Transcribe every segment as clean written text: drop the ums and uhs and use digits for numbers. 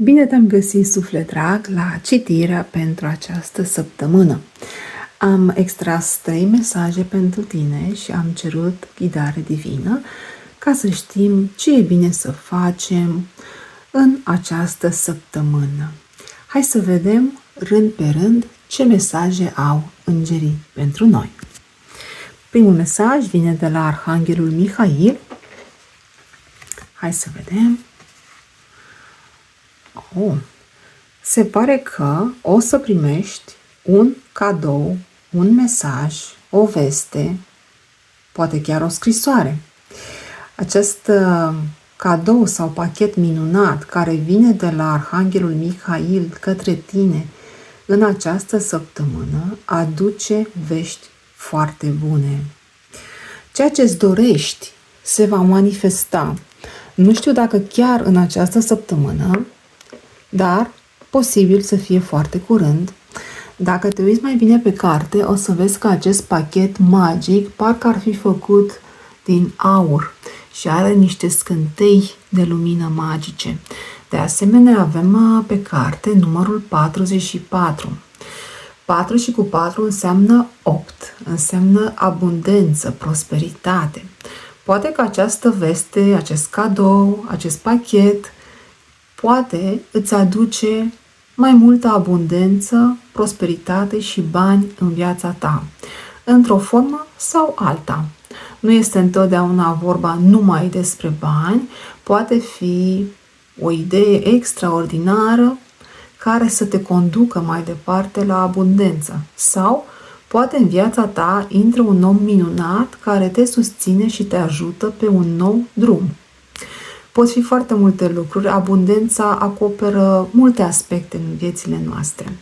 Bine te-am găsit, suflet drag, la citirea pentru această săptămână. Am extras 3 mesaje pentru tine și am cerut ghidare divină ca să știm ce e bine să facem în această săptămână. Hai să vedem rând pe rând ce mesaje au îngerii pentru noi. Primul mesaj vine de la Arhanghelul Mihail. Hai să vedem. Se pare că o să primești un cadou, un mesaj, o veste, poate chiar o scrisoare. Acest cadou sau pachet minunat care vine de la Arhanghelul Mihail către tine în această săptămână aduce vești foarte bune. Ceea ce îți dorești se va manifesta. Nu știu dacă chiar în această săptămână, dar posibil să fie foarte curând. Dacă te uiți mai bine pe carte, o să vezi că acest pachet magic parcă ar fi făcut din aur și are niște scântei de lumină magice. De asemenea, avem pe carte numărul 44. 4 și cu 4 înseamnă 8, înseamnă abundență, prosperitate. Poate că această veste, acest cadou, acest pachet poate îți aduce mai multă abundență, prosperitate și bani în viața ta, într-o formă sau alta. Nu este întotdeauna vorba numai despre bani, poate fi o idee extraordinară care să te conducă mai departe la abundență sau poate în viața ta intră un om minunat care te susține și te ajută pe un nou drum. Pot fi foarte multe lucruri, abundența acoperă multe aspecte în viețile noastre.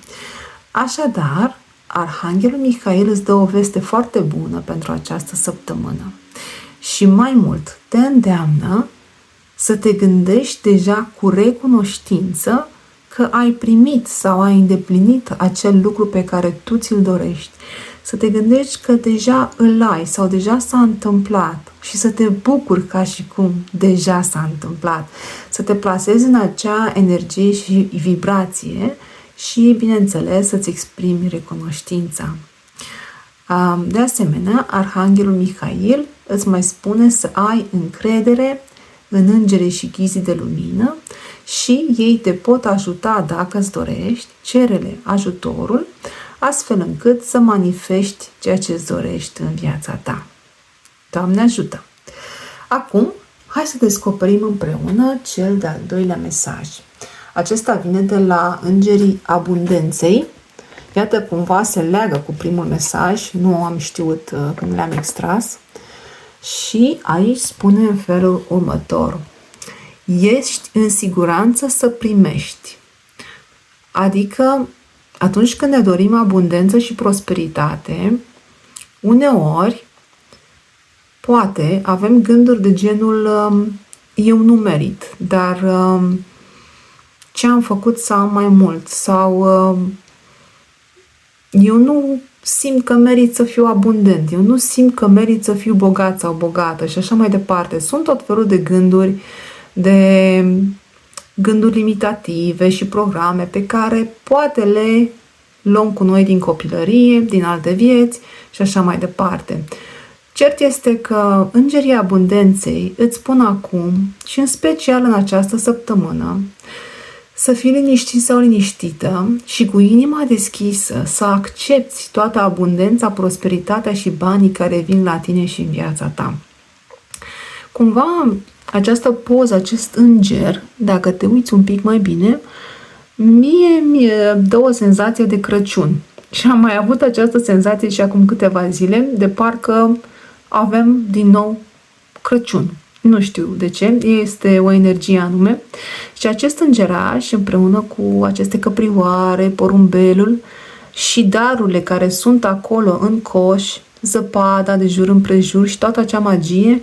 Așadar, Arhanghelul Mihail îți dă o veste foarte bună pentru această săptămână. Și mai mult, te îndeamnă să te gândești deja cu recunoștință că ai primit sau ai îndeplinit acel lucru pe care tu ți-l dorești. Să te gândești că deja îl ai sau deja s-a întâmplat și să te bucuri ca și cum deja s-a întâmplat. Să te plasezi în acea energie și vibrație și, bineînțeles, să-ți exprimi recunoștința. De asemenea, Arhanghelul Mihail îți mai spune să ai încredere în îngerii și ghizii de lumină și ei te pot ajuta dacă îți dorești, cere-le ajutorul, astfel încât să manifesti ceea ce îți dorești în viața ta. Doamne ajută! Acum, hai să descoperim împreună cel de-al doilea mesaj. Acesta vine de la îngerii abundenței. Iată, cumva se leagă cu primul mesaj, nu am știut când le-am extras. Și aici spune în felul următor: ești în siguranță să primești. Adică, atunci când ne dorim abundență și prosperitate, uneori, poate avem gânduri de genul eu nu merit, dar ce am făcut să am mai mult? Sau eu nu simt că merit să fiu abundent, eu nu simt că merit să fiu bogat sau bogată și așa mai departe. Sunt tot felul de gânduri limitative și programe pe care poate le luăm cu noi din copilărie, din alte vieți și așa mai departe. Cert este că îngerii abundenței îți spun acum și în special în această săptămână să fii liniștit sau liniștită și cu inima deschisă să accepti toată abundența, prosperitatea și banii care vin la tine și în viața ta. Cumva această poză, acest înger, dacă te uiți un pic mai bine, mie dă o senzație de Crăciun. Și am mai avut această senzație și acum câteva zile, de parcă avem din nou Crăciun. Nu știu de ce, este o energie anume. Și acest îngeraș, împreună cu aceste căprioare, porumbelul și darurile care sunt acolo în coș, zăpada de jur împrejur și toată acea magie,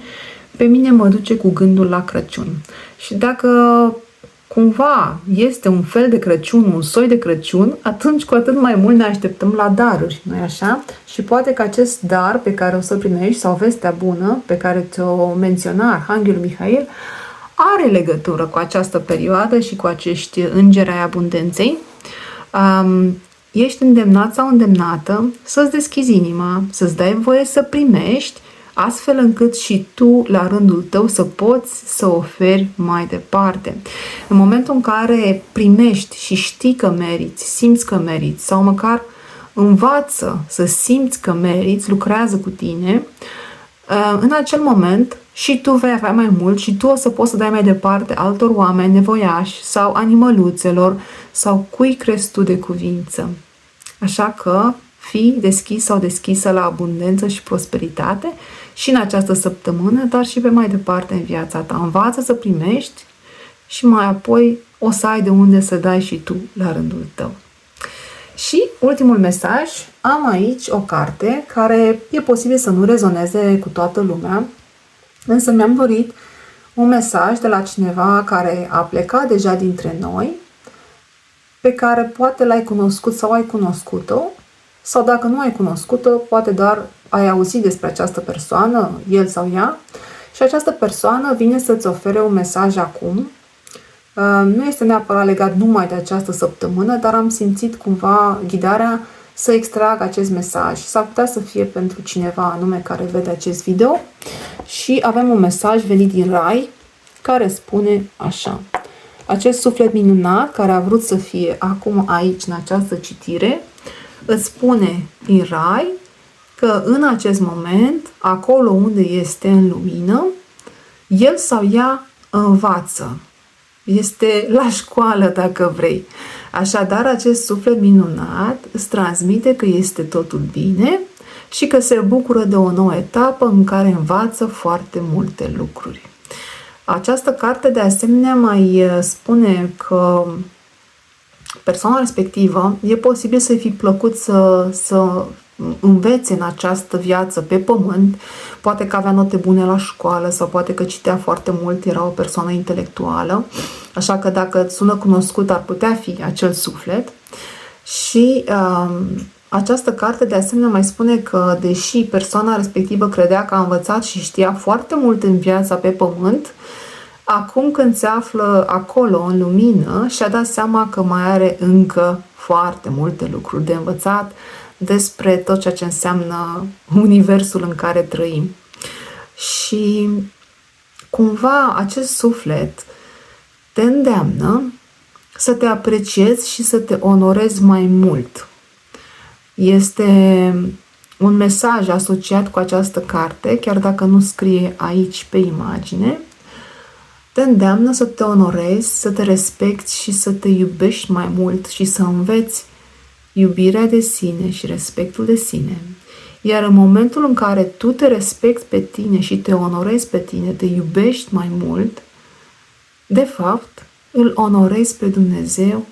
pe mine mă duce cu gândul la Crăciun. Și dacă cumva este un fel de Crăciun, un soi de Crăciun, atunci cu atât mai mult ne așteptăm la daruri, nu-i așa? Și poate că acest dar pe care o să-l primești, sau vestea bună pe care ți-o menționa Arhanghelul Mihail, are legătură cu această perioadă și cu acești îngeri ai abundenței. Ești îndemnat sau îndemnată să-ți deschizi inima, să-ți dai voie să primești, astfel încât și tu, la rândul tău, să poți să oferi mai departe. În momentul în care primești și știi că meriți, simți că meriți, sau măcar învață să simți că meriți, lucrează cu tine, în acel moment și tu vei avea mai mult și tu o să poți să dai mai departe altor oameni nevoiași sau animăluțelor sau cui crezi tu de cuvință. Așa că fii deschis sau deschisă la abundență și prosperitate și în această săptămână, dar și pe mai departe în viața ta. Învață să primești și mai apoi o să ai de unde să dai și tu la rândul tău. Și ultimul mesaj, am aici o carte care e posibil să nu rezoneze cu toată lumea, însă mi-am dorit un mesaj de la cineva care a plecat deja dintre noi, pe care poate l-ai cunoscut sau ai cunoscut-o, sau dacă nu ai cunoscut-o, poate doar ai auzit despre această persoană, el sau ea, și această persoană vine să-ți ofere un mesaj acum. Nu este neapărat legat numai de această săptămână, dar am simțit cumva ghidarea să extrag acest mesaj. S-ar putea să fie pentru cineva anume care vede acest video și avem un mesaj venit din Rai care spune așa. Acest suflet minunat care a vrut să fie acum aici în această citire îți spune din Rai că în acest moment, acolo unde este în lumină, el sau ea învață. Este la școală, dacă vrei. Așadar, acest suflet minunat îți transmite că este totul bine și că se bucură de o nouă etapă în care învață foarte multe lucruri. Această carte, de asemenea, mai spune că persoana respectivă e posibil să-i fi plăcut să învețe în această viață pe pământ, poate că avea note bune la școală sau poate că citea foarte mult, era o persoană intelectuală, așa că dacă îți sună cunoscut ar putea fi acel suflet. Și această carte de asemenea mai spune că deși persoana respectivă credea că a învățat și știa foarte mult în viața pe pământ, acum când se află acolo în lumină și-a dat seama că mai are încă foarte multe lucruri de învățat despre tot ceea ce înseamnă universul în care trăim. Și cumva acest suflet te îndeamnă să te apreciezi și să te onorezi mai mult. Este un mesaj asociat cu această carte, chiar dacă nu scrie aici pe imagine, te îndeamnă să te onorezi, să te respecti și să te iubești mai mult și să înveți iubirea de sine și respectul de sine. Iar în momentul în care tu te respecti pe tine și te onorezi pe tine, te iubești mai mult, de fapt, îl onorezi pe Dumnezeu,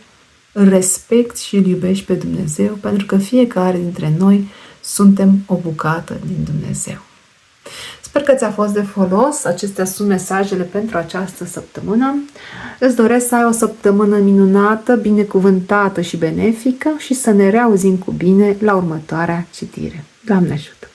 îl respecti și îl iubești pe Dumnezeu, pentru că fiecare dintre noi suntem o bucată din Dumnezeu. Sper că ți-a fost de folos. Acestea sunt mesajele pentru această săptămână. Îți doresc să ai o săptămână minunată, binecuvântată și benefică și să ne reauzim cu bine la următoarea citire. Doamne ajută!